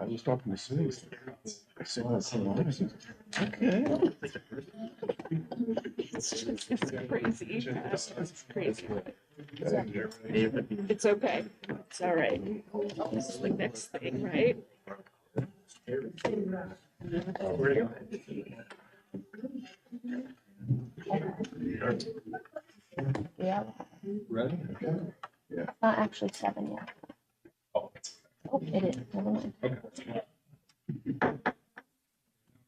I was talking to Sue. I saw some lights. Okay. It's crazy. It's crazy. It's okay. It's all right. This is the next thing, right? Yeah. Ready? It's not actually 7 yet. Oh, Oh, it is. Never mind. okay.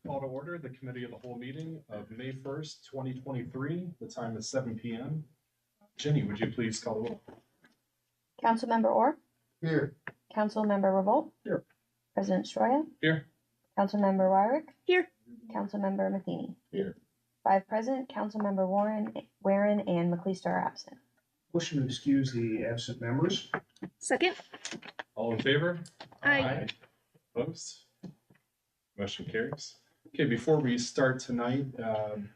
Call to order the committee of the whole meeting of May 1st, 2023. The time is 7 p.m. Jenny, would you please call the roll? Councilmember Orr? Here. Councilmember Revolt? Here. President Stroya? Here. Councilmember Wyrick? Here. Councilmember Matheny? Here. 5 present. Councilmember Warren and McLeistar are absent. Motion to excuse the absent members. Second. All in favor? Aye. Opposed? Motion carries. Okay, before we start tonight,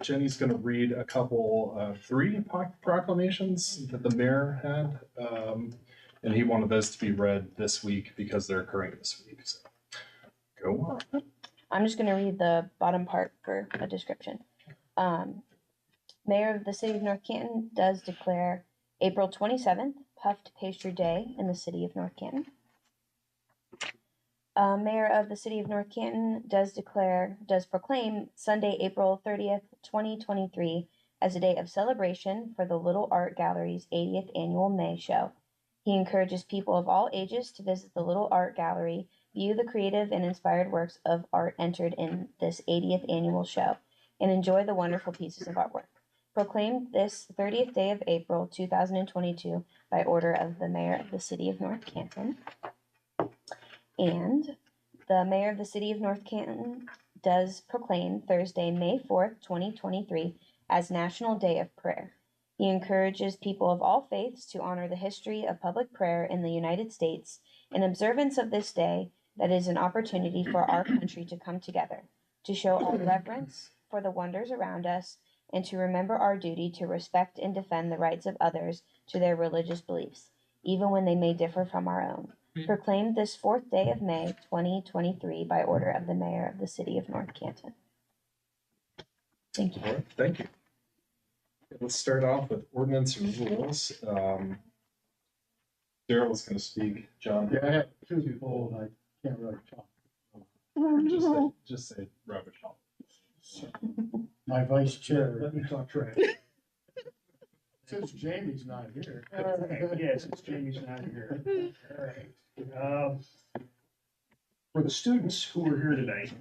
Jenny's going to read a couple, 3 proclamations that the mayor had. And he wanted those to be read this week because they're occurring this week. So go on. I'm just going to read the bottom part for a description. Mayor of the City of North Canton does declare April 27th Puffed Pastry Day in the City of North Canton. Mayor of the City of North Canton does proclaim Sunday, April 30th, 2023 as a day of celebration for the Little Art Gallery's 80th annual May show. He encourages people of all ages to visit the Little Art Gallery, view the creative and inspired works of art entered in this 80th annual show, and enjoy the wonderful pieces of artwork. Proclaimed this 30th day of April 2022 by order of the Mayor of the City of North Canton. And the Mayor of the City of North Canton does proclaim Thursday, May 4th, 2023 as National Day of Prayer. He encourages people of all faiths to honor the history of public prayer in the United States. In observance of this day, that is an opportunity for our country to come together, to show our reverence for the wonders around us, and to remember our duty to respect and defend the rights of others to their religious beliefs, even when they may differ from our own. Proclaimed this 4th day of May, 2023 by order of the Mayor of the City of North Canton. Thank you. All right, thank you. Let's start off with ordinance and rules. Daryl's going to speak. John, Yeah, I have 2 people and I can't really talk. just say Robert Shaw. My vice chair. Let me talk trash. Since Jamie's not here. Yes, it's Jamie's not here. All right. For the students who are here tonight,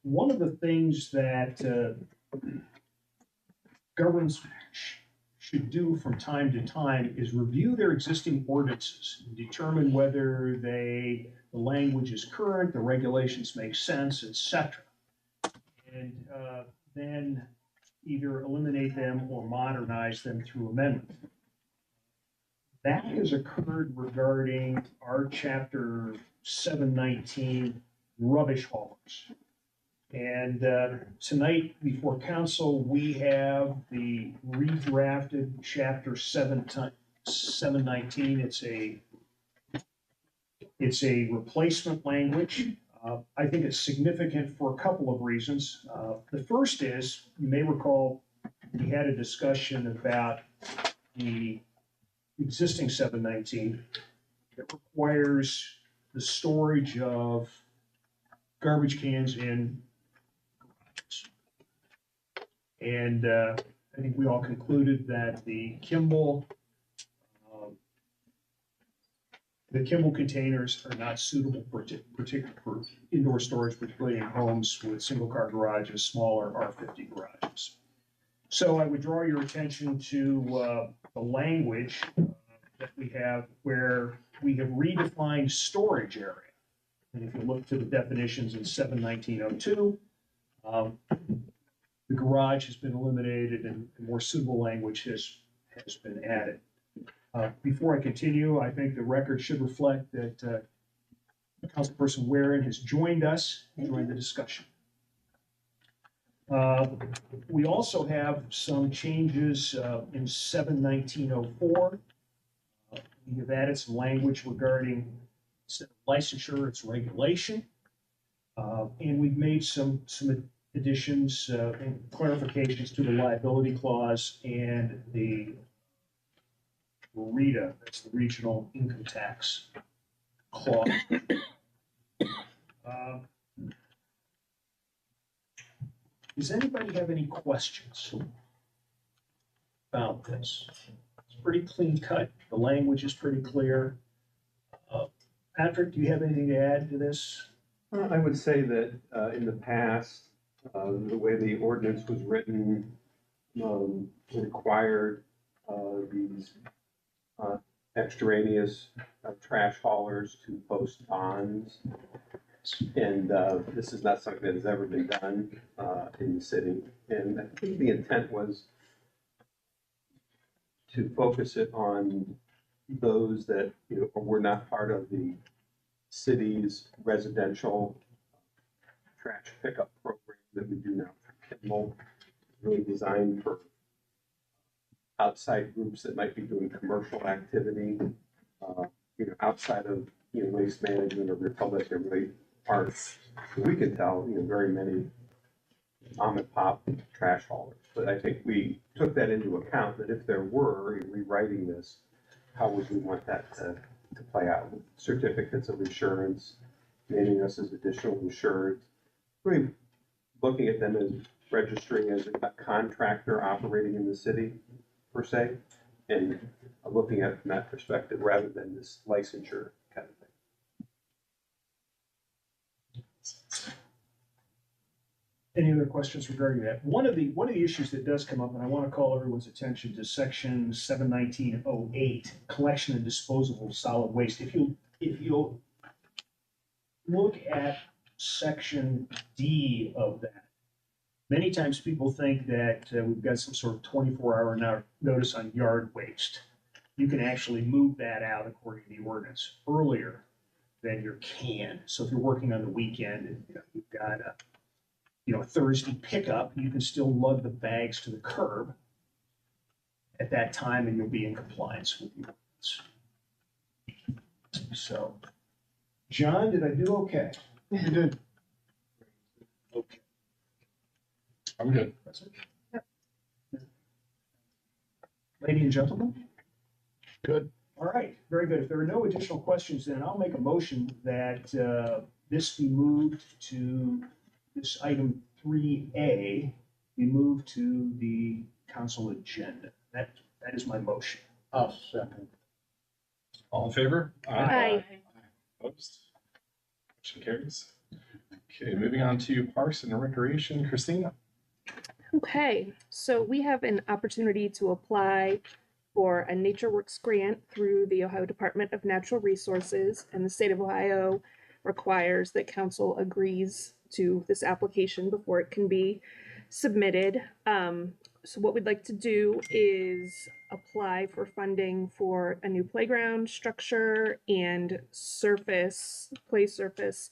one of the things that governments should do from time to time is review their existing ordinances and determine whether the language is current, the regulations make sense, etc. And then either eliminate them or modernize them through amendment. That has occurred regarding our chapter 719 rubbish haulers. And tonight before council, we have the redrafted chapter 719. It's a replacement language. I think it's significant for a couple of reasons. The first is, you may recall, we had a discussion about the existing 719 that requires the storage of garbage cans in garages. And I think we all concluded that the Kimball containers are not suitable for indoor storage, particularly in homes with single-car garages, smaller R50 garages. So I would draw your attention to the language that we have where we have redefined storage area. And if you look to the definitions in 71902, the garage has been eliminated and more suitable language has been added. Before I continue, I think the record should reflect that Councilperson Warren has joined us, joined the discussion. We also have some changes in 71904. We have added some language regarding Instead of licensure, it's regulation. And we've made some additions and clarifications to the liability clause and the RETA, that's the regional income tax clause. Does anybody have any questions about this? It's pretty clean cut. The language is pretty clear. Patrick, do you have anything to add to this? I would say that in the past, the way the ordinance was written required these extraneous trash haulers to post bonds. And this is not something that has ever been done in the city. And I think the intent was to focus it on those that, you know, were not part of the city's residential trash pickup program that we do now for Kimball, really designed for outside groups that might be doing commercial activity, you know, outside of, you know, waste management or Republic. There really aren't, we can tell, you know, very many mom and pop trash haulers. But I think we took that into account, that if there were, in rewriting this, how would we want that to play out? With certificates of insurance, naming us as additional insured, really looking at them as registering as a contractor operating in the city, per se, and looking at it from that perspective rather than this licensure kind of thing. Any other questions regarding that? One of the issues that does come up, and I want to call everyone's attention to section 71908, collection and disposal of solid waste. If you'll look at section D of that, many times people think that we've got some sort of 24-hour notice on yard waste. You can actually move that out according to the ordinance earlier than your can. So if you're working on the weekend and you've got a Thursday pickup, you can still lug the bags to the curb at that time and you'll be in compliance with the ordinance. So, John, did I do okay? You did. Okay. I'm good. Yep. Lady and gentlemen? Good. All right, very good. If there are no additional questions, then I'll make a motion that this be moved to this item 3A be moved to the council agenda. That is my motion. I'll second. All in favor? Aye. Opposed? Motion carries. Okay, moving on to Parks and Recreation. Christina? Okay, so we have an opportunity to apply for a NatureWorks grant through the Ohio Department of Natural Resources, and the state of Ohio requires that council agrees to this application before it can be submitted. So what we'd like to do is apply for funding for a new playground structure and play surface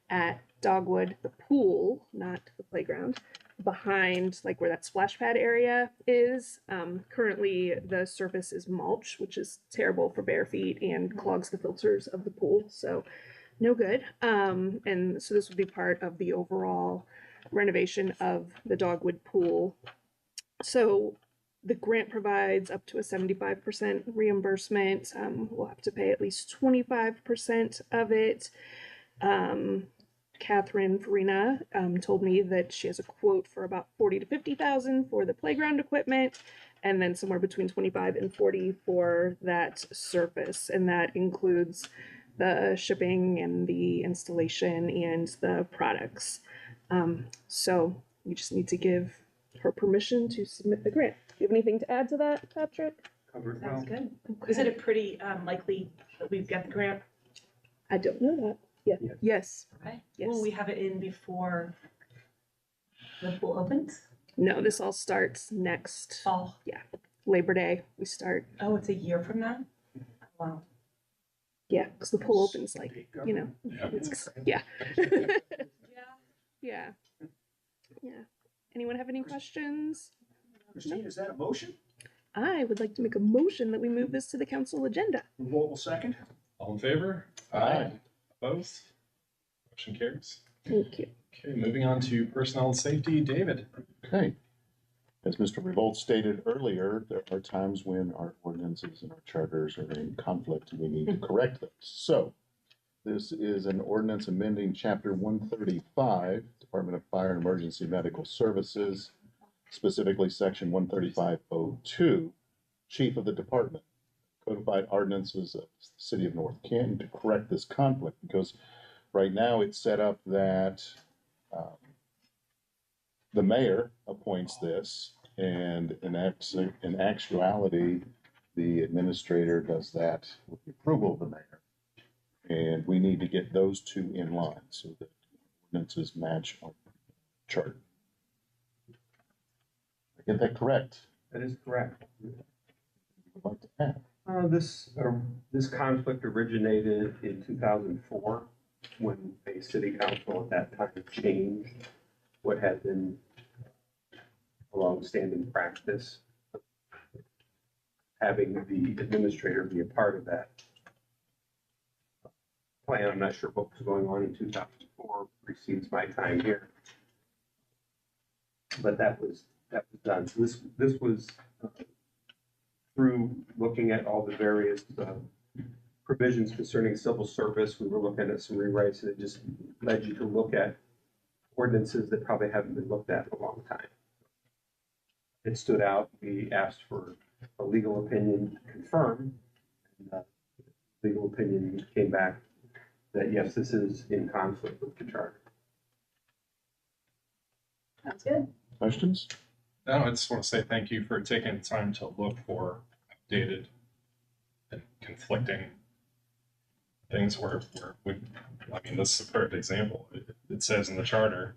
at Dogwood, the pool, not the playground, behind like where that splash pad area is. Currently the surface is mulch, which is terrible for bare feet and clogs the filters of the pool. So no good. And so this would be part of the overall renovation of the Dogwood pool. So the grant provides up to a 75% reimbursement. We'll have to pay at least 25% of it. Catherine Farina told me that she has a quote for about $40,000 to $50,000 for the playground equipment, and then somewhere between 25 and 40 for that surface, and that includes the shipping and the installation and the products. So we just need to give her permission to submit the grant. Do you have anything to add to that, Patrick? Covered well. Sounds good. Is it a pretty likely that we've got the grant? I don't know that. Yeah. Yes. Okay. Yes. Will we have it in before the pool opens? No, this all starts next Fall. Labor Day. We start. Oh, it's a year from now? Wow. Yeah, because the pool opens like, Yeah. yeah. Yeah. Yeah. Anyone have any questions? Christine, is that a motion? I would like to make a motion that we move this to the council agenda. Revolt will second. All in favor? Aye. Opposed? Motion carries. Thank you. Okay, moving on to personnel and safety. David? Okay. As Mr. Revolt stated earlier, there are times when our ordinances and our charters are in conflict and we need to correct them. So this is an ordinance amending Chapter 135, Department of Fire and Emergency Medical Services, specifically Section 135.02, Chief of the Department, codified ordinances of the City of North Canton to correct this conflict, because right now it's set up that the mayor appoints this, and in actuality, the administrator does that with the approval of the mayor. And we need to get those two in line so that ordinances match our charter. I get that correct? That is correct. Would like to add. This conflict originated in 2004 when a city council at that time changed what had been a long-standing practice, having the administrator be a part of that plan. I'm not sure what was going on in 2004, precedes my time here. But that was done. So this was through looking at all the various provisions concerning civil service. We were looking at some rewrites, and it just led you to look at ordinances that probably haven't been looked at in a long time. It stood out. We asked for a legal opinion to confirm, and legal opinion came back that yes, this is in conflict with the charter. Sounds good. Questions? No, I just want to say thank you for taking the time to look for updated and conflicting things where I mean, this is a perfect example. It says in the charter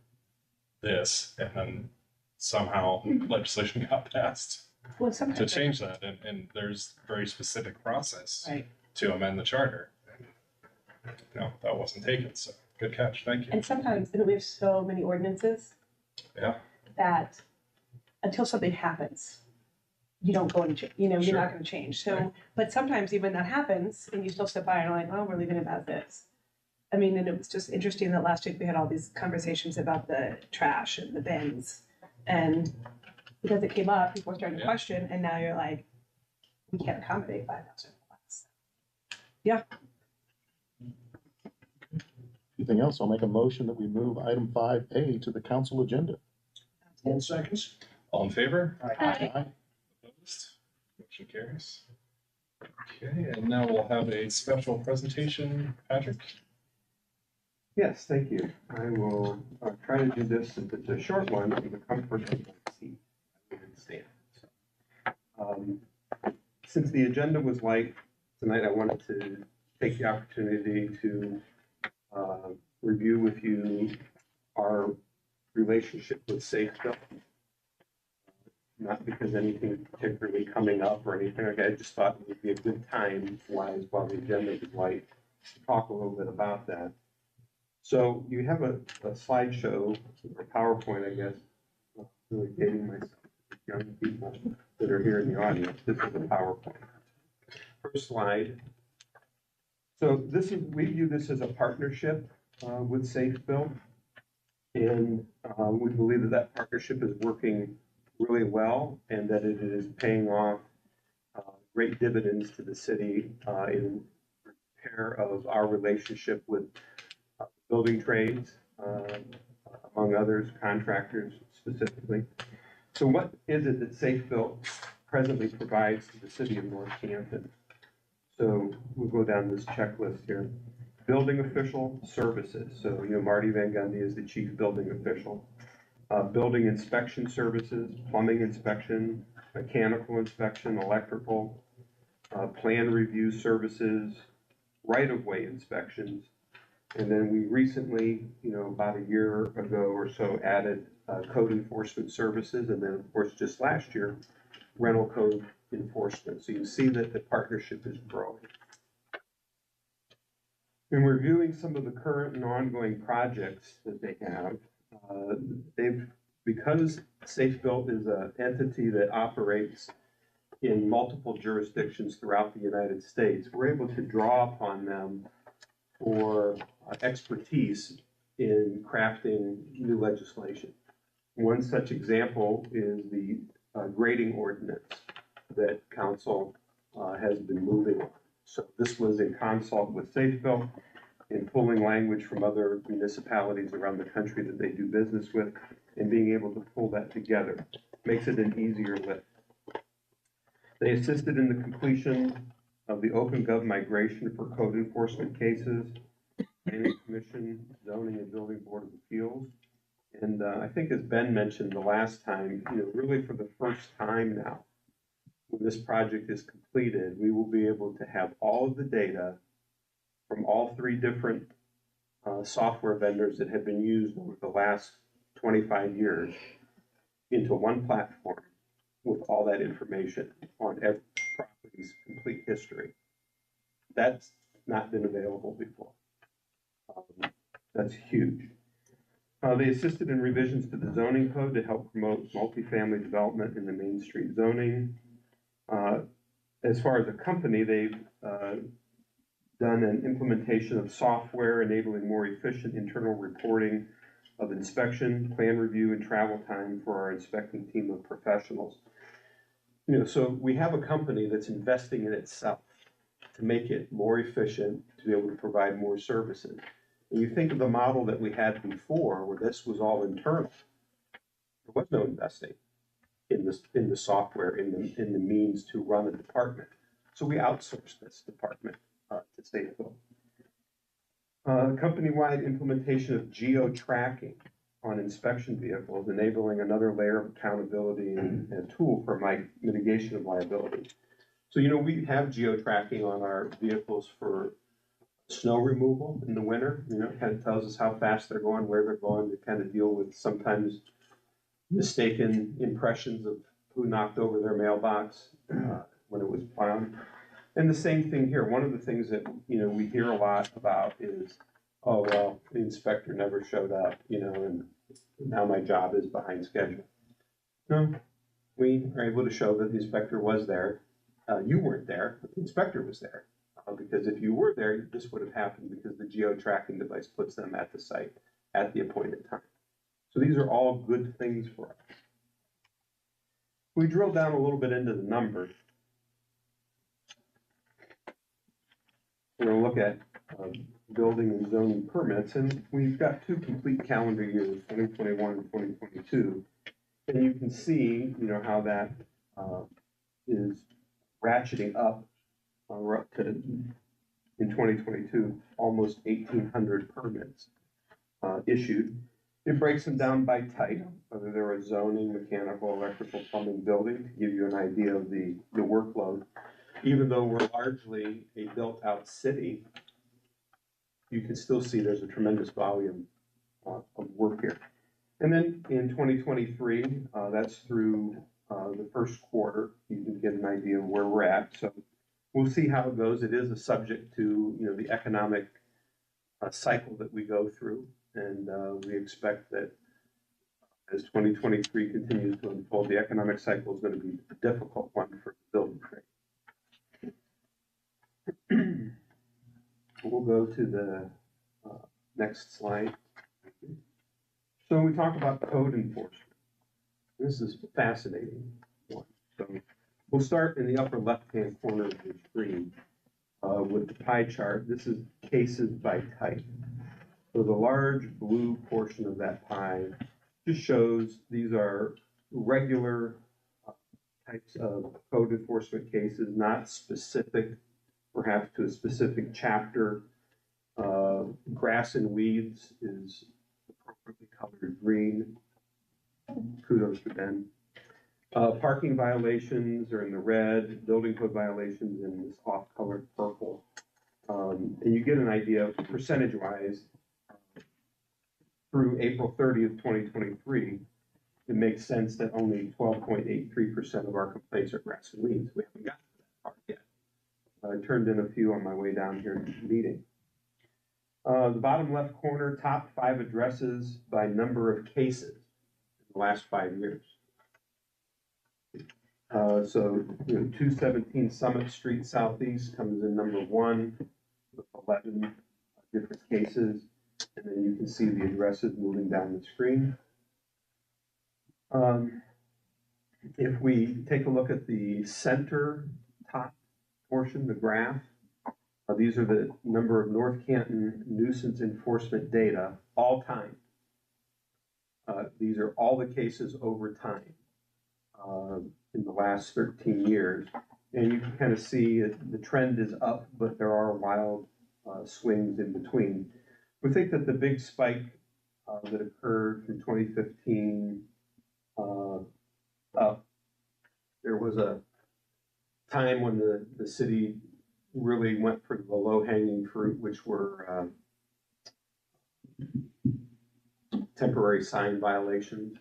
this, and then somehow legislation got passed Well, to sometimes, change that, and there's very specific process right. to amend the charter. No, that wasn't taken, so good catch, thank you. And sometimes, we have so many ordinances Yeah, that until something happens, you don't go and, you're Sure. not gonna change. So, Right. but sometimes even that happens and you still sit by and are like, oh, we're leaving it as is. I mean, and it was just interesting that last week we had all these conversations about the trash and the bins. And because it came up, people were starting to Yeah. question, and now you're like, we can't accommodate 5,000 plus. Yeah, Anything else? I'll make a motion that we move item 5A to the council agenda. 10 seconds. all in favor? Aye. Opposed? Motion carries. Okay, and now we'll have a special presentation. Patrick? Yes, thank you. I will try to do this, if it's a short one, in the comfort of my seat. I will stand. Since the agenda was light tonight, I wanted to take the opportunity to review with you our relationship with Safeville. Not because anything particularly coming up or anything like that, I just thought it would be a good time, while the agenda was light, to talk a little bit about that. So you have a slideshow, or PowerPoint, I guess, really dating myself, young people that are here in the audience. This is a PowerPoint. First slide. So we view this as a partnership with Safeville. And we believe that partnership is working really well, and that it is paying off great dividends to the city in repair of our relationship with building trades, among others, contractors specifically. So what is it that Safeville presently provides to the city of North Canton? So we'll go down this checklist here. Building official services. So, Marty Van Gundy is the chief building official. Building inspection services, plumbing inspection, mechanical inspection, electrical, plan review services, right-of-way inspections. And then we recently, about a year ago or so, added code enforcement services. And then, of course, just last year, rental code enforcement. So you see that the partnership is growing. In reviewing some of the current and ongoing projects that they have, because Safeville is an entity that operates in multiple jurisdictions throughout the United States, we're able to draw upon them for expertise in crafting new legislation. One such example is the grading ordinance that council has been moving on. So this was in consult with Safeville, in pulling language from other municipalities around the country that they do business with, and being able to pull that together makes it an easier lift. They assisted in the completion of the Open Gov migration for code enforcement cases, Planning Commission, Zoning and Building Board of Appeals. And I think as Ben mentioned the last time, really for the first time now, when this project is completed, we will be able to have all of the data from all three different software vendors that have been used over the last 25 years into one platform with all that information on every property's complete history. That's not been available before. That's huge. They assisted in revisions to the zoning code to help promote multifamily development in the Main Street zoning. As far as a company, they've done an implementation of software enabling more efficient internal reporting of inspection, plan review, and travel time for our inspecting team of professionals. So we have a company that's investing in itself to make it more efficient, to be able to provide more services. And you think of the model that we had before, where this was all internal. There was no investing in the software, in the means to run a department. So we outsourced this department to Stateville. Company-wide implementation of geo-tracking on inspection vehicles, enabling another layer of accountability and a tool for mitigation of liability. So, we have geo-tracking on our vehicles for snow removal in the winter. It kind of tells us how fast they're going, where they're going, to kind of deal with sometimes mistaken impressions of who knocked over their mailbox when it was plowed. And the same thing here. One of the things that, we hear a lot about is, oh, well, the inspector never showed up, and now my job is behind schedule. No, we are able to show that the inspector was there. You weren't there, but the inspector was there. Because if you were there, this would have happened because the geo-tracking device puts them at the site at the appointed time. So these are all good things for us. We drill down a little bit into the numbers. We're going to look at building and zoning permits, and we've got two complete calendar years, 2021 and 2022. And you can see, how that is ratcheting up. We're up to, in 2022, almost 1,800 permits issued. It breaks them down by type, whether they're a zoning, mechanical, electrical, plumbing, building, to give you an idea of the workload. Even though we're largely a built-out city, you can still see there's a tremendous volume of work here. And then in 2023, that's through the first quarter, you can get an idea of where we're at. So we'll see how it goes. It is a subject to, the economic cycle that we go through. And we expect that as 2023 continues to unfold, the economic cycle is going to be a difficult one for the building trade. We'll go to the next slide. So we talk about code enforcement. This is a fascinating one. So we'll start in the upper left-hand corner of the screen with the pie chart. This is cases by type. So the large blue portion of that pie just shows these are regular types of code enforcement cases, not specific, perhaps to a specific chapter. Grass and weeds is appropriately colored green. Kudos to Ben. Parking violations are in the red, building code violations in this off-colored purple. And you get an idea percentage-wise. Through April 30th, 2023, it makes sense that only 12.83% of our complaints are grass and weeds. We haven't gotten to that part yet. I turned in a few on my way down here to the meeting. The bottom left corner, top 5 addresses by number of cases in the last 5 years. So 217 Summit Street Southeast comes in number 1 with 11 different cases, and then you can see the addresses moving down the screen. If we take a look at the center top portion, the graph, these are the number of North Canton nuisance enforcement data all time. These are all the cases over time in the last 13 years. And you can kind of see the trend is up, but there are wild swings in between. We think that the big spike that occurred from 2015 up, there was a time when the city really went for the low-hanging fruit, which were temporary sign violations.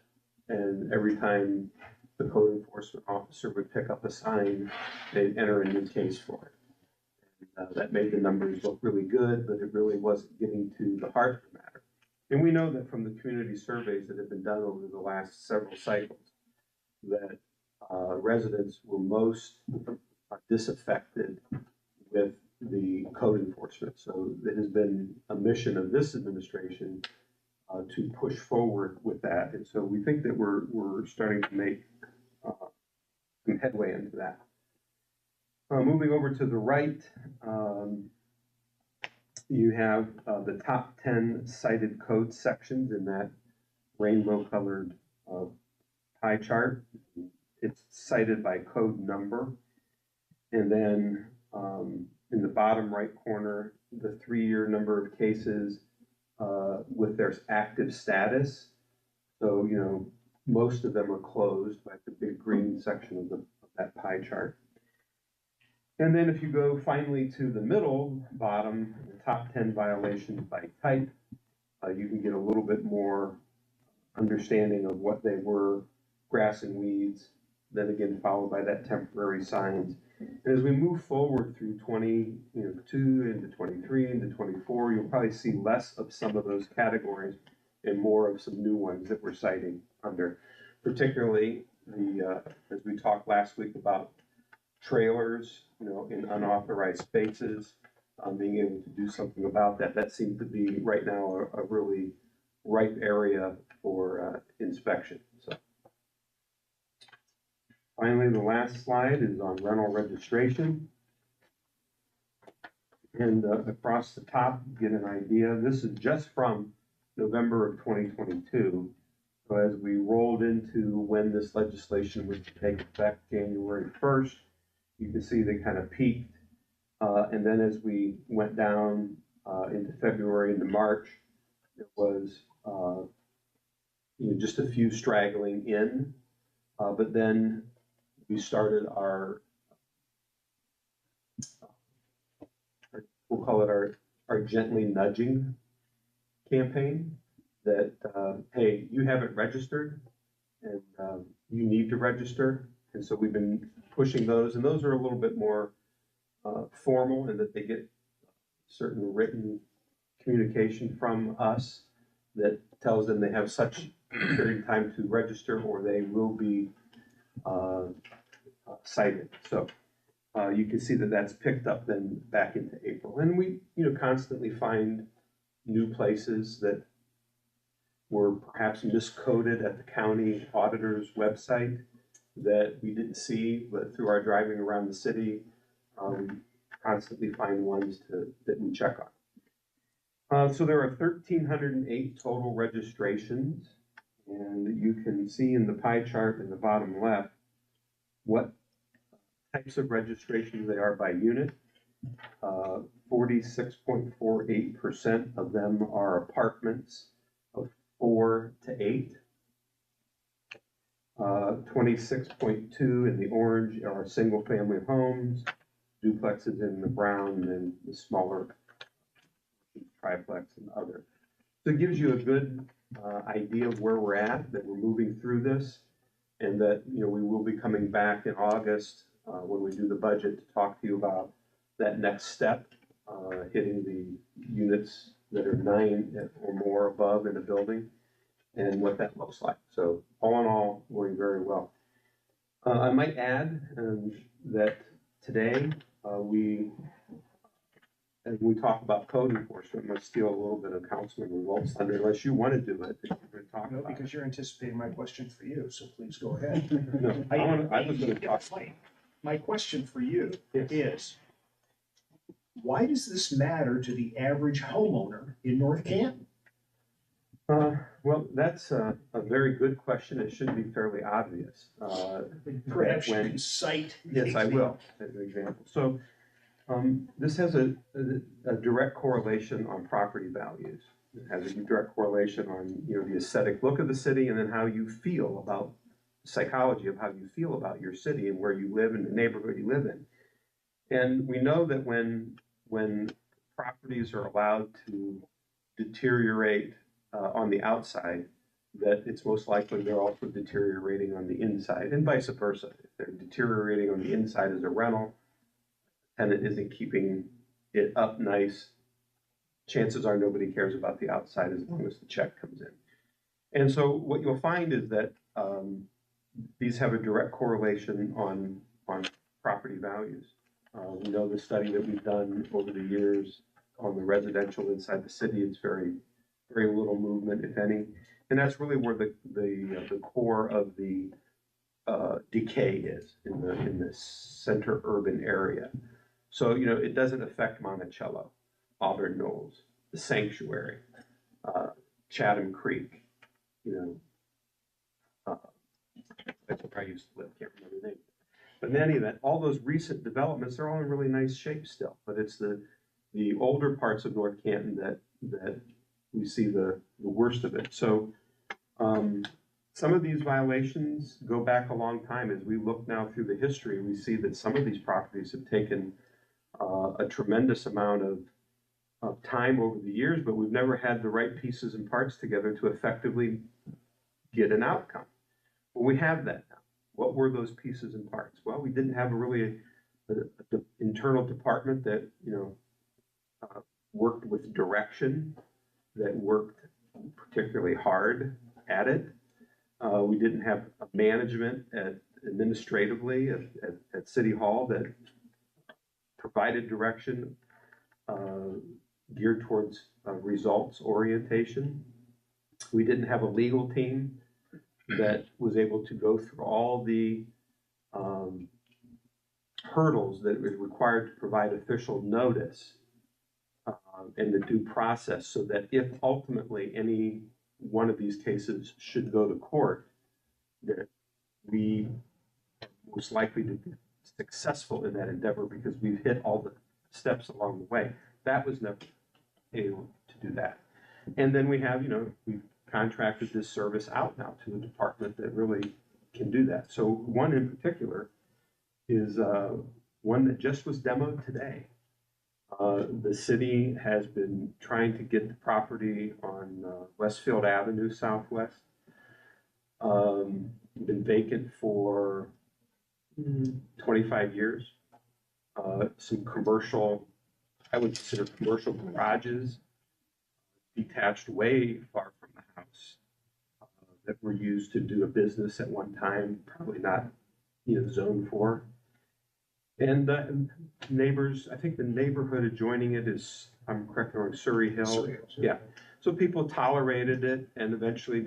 And every time the code enforcement officer would pick up a sign, they'd enter a new case for it. And, that made the numbers look really good, but it really wasn't getting to the heart of the matter. And we know that from the community surveys that have been done over the last several cycles, that residents were most disaffected with the code enforcement. So it has been a mission of this administration to push forward with that. And so we think that we're starting to make some headway into that. Moving over to the right, you have the top 10 cited code sections in that rainbow colored pie chart. It's cited by code number. And then in the bottom right corner, the 3-year number of cases with their active status. So, you know, most of them are closed, like the big green section of that pie chart. And then if you go finally to the middle bottom, the top 10 violations by type, you can get a little bit more understanding of what they were: grass and weeds, then again followed by that temporary signs. And as we move forward through 22 into 23 into 24, you'll probably see less of some of those categories and more of some new ones that we're citing under, particularly the as we talked last week about trailers, in unauthorized spaces, being able to do something about that. That seems to be right now a really ripe area for inspection. So. Finally, the last slide is on rental registration. And across the top, you get an idea. This is just from November of 2022. So as we rolled into when this legislation would take effect January 1st, you can see they kind of peaked. And then as we went down into February into March, it was just a few straggling in. But then we started we'll call it our gently nudging campaign that, hey, you haven't registered and you need to register. And so we've been pushing those, and those are a little bit more formal in that they get certain written communication from us that tells them they have such a period of time to register or they will be cited. So you can see that that's picked up then back into April. And we, constantly find new places that were perhaps miscoded at the county auditor's website that we didn't see, but through our driving around the city, we constantly find ones that we check on. So there are 1,308 total registrations, and you can see in the pie chart in the bottom left what types of registrations they are by unit. 46.48% of them are apartments of 4 to 8. 26.2 in the orange are single-family homes, duplexes in the brown, and the smaller triplex and other. So it gives you a good idea of where we're at, that we're moving through this, and that we will be coming back in August when we do the budget to talk to you about that next step, hitting the units that are 9 or more above in a building, and what that looks like. So all in all, going very well. I might add that today we and we talk about code enforcement, I'm gonna steal a little bit of Councilman Revolt's thunder, unless you wanna do it, if you're gonna talk No, about it. because you're anticipating my question for you, so please go ahead. No, I was gonna talk. My question for you Yes. is, why does this matter to the average homeowner in North Canton? Well, that's a very good question. It should be fairly obvious. Perhaps you when- can cite. Yes, I will, as an example. So, this has a direct correlation on property values. It has a direct correlation on, the aesthetic look of the city, and then how you feel about psychology of how you feel about your city and where you live and the neighborhood you live in. And we know that when properties are allowed to deteriorate on the outside, that it's most likely they're also deteriorating on the inside, and vice versa. If they're deteriorating on the inside as a rental, tenant isn't keeping it up nice, chances are nobody cares about the outside as long as the check comes in. And so what you'll find is that these have a direct correlation on property values. We know the study that we've done over the years on the residential inside the city, it's very little movement, if any. And that's really where the core of the decay is in the center urban area. So, it doesn't affect Monticello, Auburn Knolls, the Sanctuary, Chatham Creek, that's where I used to live, can't remember the name. But in any event, all those recent developments, they're all in really nice shape still. But it's the older parts of North Canton that we see the worst of it. So some of these violations go back a long time. As we look now through the history, we see that some of these properties have taken a tremendous amount of time over the years, but we've never had the right pieces and parts together to effectively get an outcome. Well, we have that now. What were those pieces and parts? Well, we didn't have really an internal department that worked with direction, that worked particularly hard at it. We didn't have a management administratively at City Hall that provided direction geared towards results orientation. We didn't have a legal team that was able to go through all the hurdles that was required to provide official notice and the due process, so that if ultimately any one of these cases should go to court, that we are most likely to be successful in that endeavor because we've hit all the steps along the way. That was never able to do that. And then we have, we've contracted this service out now to a department that really can do that. So one in particular is one that just was demoed today. The city has been trying to get the property on Westfield Avenue Southwest. Been vacant for 25 years. Some commercial, I would consider commercial garages detached way far from the house that were used to do a business at one time, probably not, zoned for. And neighbors, I think the neighborhood adjoining it is, I'm correct, on Surrey Hill. Yeah. So people tolerated it and eventually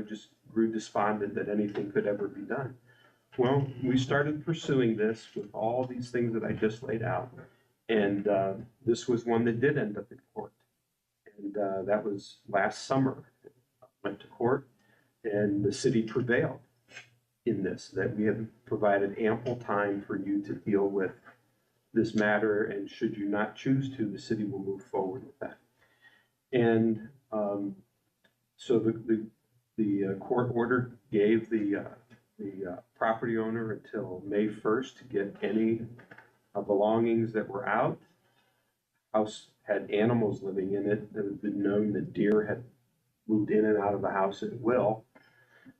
just grew despondent that anything could ever be done. Well, we started pursuing this with all these things that I just laid out. And this was one that did end up in court. And that was last summer. Went to court and the city prevailed in this, that we have provided ample time for you to deal with this matter, and should you not choose to, the city will move forward with that. And so the court order gave the property owner until May 1st to get any belongings that were out. House had animals living in it. It had been known that deer had moved in and out of the house at will.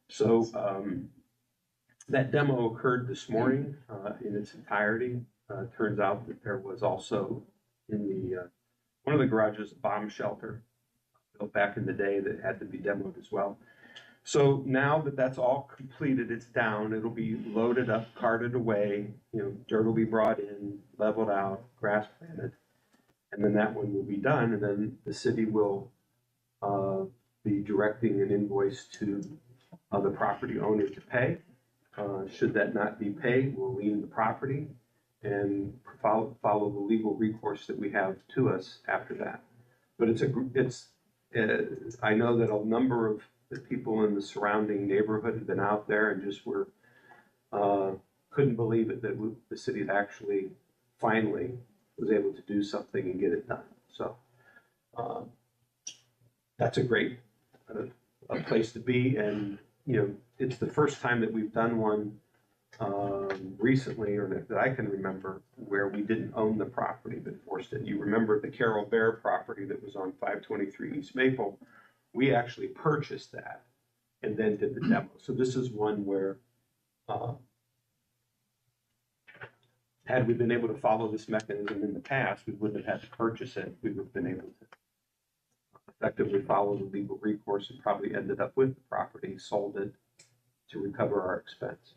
So that demo occurred this morning in its entirety. Turns out that there was also in the one of the garages a bomb shelter built back in the day that had to be demoed as well. So now that that's all completed, it's down. It'll be loaded up, carted away. Dirt will be brought in, leveled out, grass planted, And then that one will be done, and then the city will be directing an invoice to the property owner to pay. Should that not be paid, we'll lien the property and follow the legal recourse that we have to us after that. But I know that a number of the people in the surrounding neighborhood have been out there and just couldn't believe it that the city actually finally was able to do something and get it done. So that's a great a place to be, and it's the first time that we've done one recently, or that I can remember, where we didn't own the property but forced it. You remember the Carol Bear property that was on 523 East Maple? We actually purchased that and then did the demo. So this is one where had we been able to follow this mechanism in the past, we wouldn't have had to purchase it. We would have been able to effectively follow the legal recourse and probably ended up with the property, sold it to recover our expense.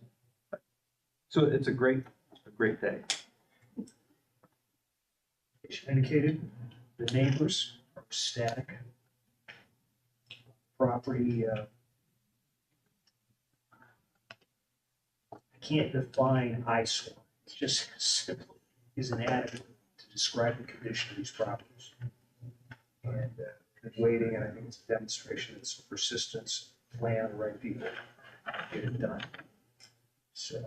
So it's a great day. As you indicated, the neighbors are ecstatic. Property, I can't define eyesore. It's just simply is inadequate to describe the condition of these properties. And been waiting, and I think it's a demonstration of some persistence, plan on the right people, get it done. So,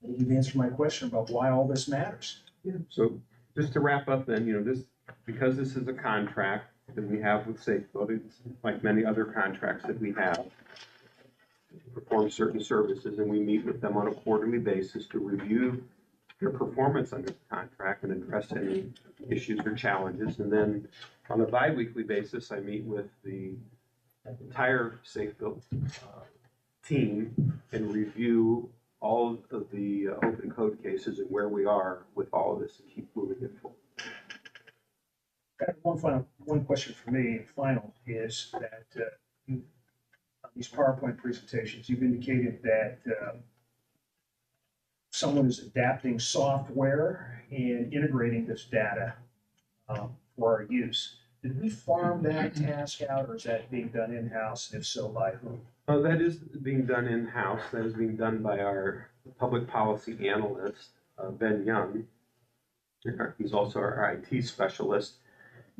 you've answered my question about why all this matters. Yeah. So just to wrap up then, because this is a contract that we have with Safe Buildings, like many other contracts that we have, perform certain services, and we meet with them on a quarterly basis to review their performance under the contract and address any issues or challenges. And then on a bi-weekly basis, I meet with the entire Safe Build team and review all of the open code cases and where we are with all of this and keep moving it forward. One question for me, and final, is that on these PowerPoint presentations, you've indicated that someone is adapting software and integrating this data for our use. Did we farm that task out, or is that being done in-house, and if so, by whom? That is being done in-house. That is being done by our public policy analyst, Ben Young. He's also our IT specialist.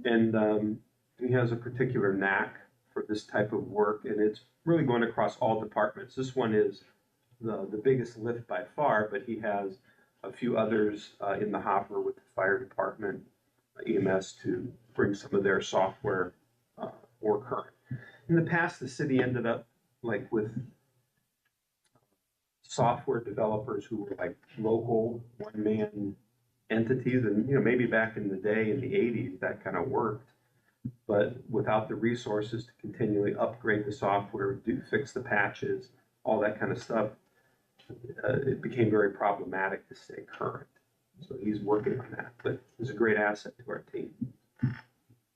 And he has a particular knack for this type of work, and it's really going across all departments. This one is the biggest lift by far, but he has a few others in the hopper with the fire department, EMS, to bring some of their software more current. In the past, the city ended up like with software developers who were like local one-man entities, and maybe back in the day in the 80s that kind of worked, but without the resources to continually upgrade the software, fix the patches, all that kind of stuff, it became very problematic to stay current. So he's working on that, but he's a great asset to our team. The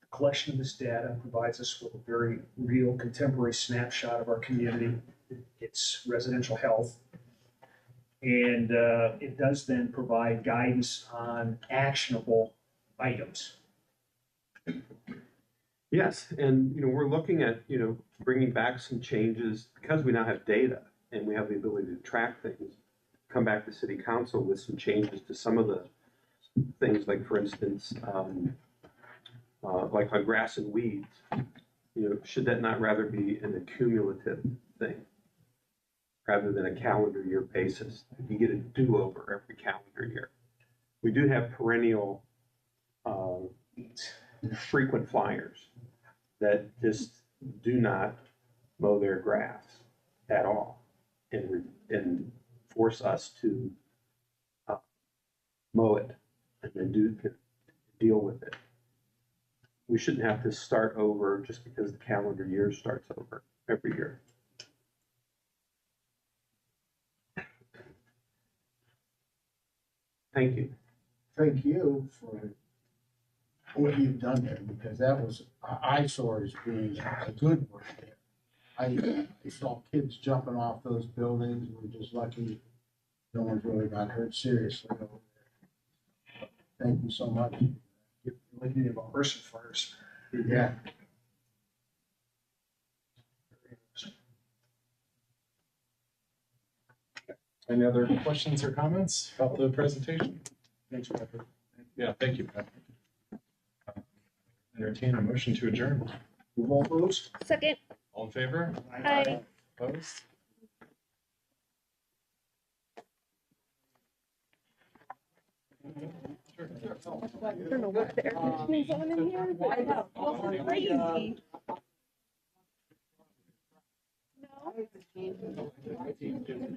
collection of this data provides us with a very real contemporary snapshot of our community, its residential health. And it does then provide guidance on actionable items. Yes, and we're looking at bringing back some changes because we now have data and we have the ability to track things. Come back to City Council with some changes to some of the things, like for instance, like on grass and weeds. Should that not rather be an accumulative thing rather than a calendar year basis? You get a do-over every calendar year. We do have perennial frequent flyers that just do not mow their grass at all and force us to mow it and then deal with it. We shouldn't have to start over just because the calendar year starts over every year. Thank you. Thank you for what you've done there, because that was, eyesore as being a good word there. I saw kids jumping off those buildings. We're just lucky no one's really got hurt seriously over there. Thank you so much. Like you have a person first. Yeah. Any other questions or comments about the presentation? Thanks, Patrick. Yeah, thank you, Patrick. Entertain a motion to adjourn. Move all those? Second. All in favor? Aye. Opposed? I don't know why the air conditioning's on in here. I know, it's crazy. No.